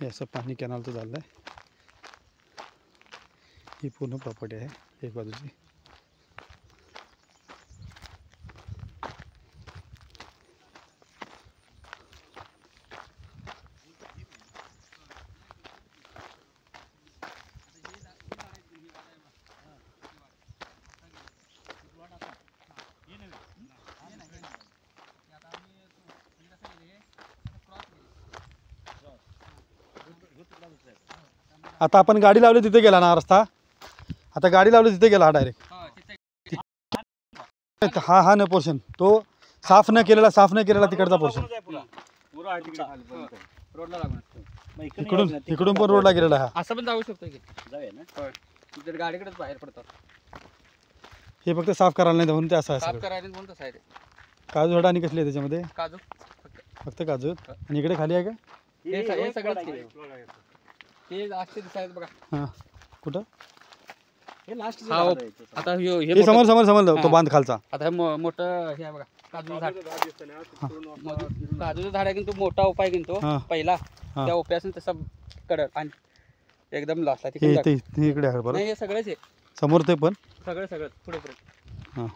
हे असं पाणी कॅनलचं झालं आहे. ही पूर्ण प्रॉपर्टी आहे एक बाजूची. आता आपण गाडी लावली तिथे गेला ना रस्ता. आता गाडी लावली तिथे गेला हा डायरेक्ट. हा न पोर्शन तो साफ न केलेला तिकडचा पोर्शन. इकडून पण रोडला गेलेला हा. असं पण जाऊ शकतो की जाऊया ना. जर गाडीकडेच बाहेर पडतात. हे फक्त साफ करायला नाही म्हणून ते असं आहे. साफ करायला म्हणून तसं आहे ते. काजू हडा आणि कसली आहे त्याच्यामध्ये? काजू फक्त काजू. आणि इकडे खाली आहे का? हे सगळंच ते लास्ट दिसायचं बघा. हां कुठं? हे लास्ट आता हे समोर तो बांध खालचा. आता हे मोठं हे आहे बघा काजूचं झाड. काजूचं झाड आहे की तो मोठा उपाय की तो पहिला त्या उपायासून तसा कडक आणि एकदम लास्ट आहे. इकडे आहे बरं. नाही हे सगळंच आहे समोर ते पण सगळं पुढे हां.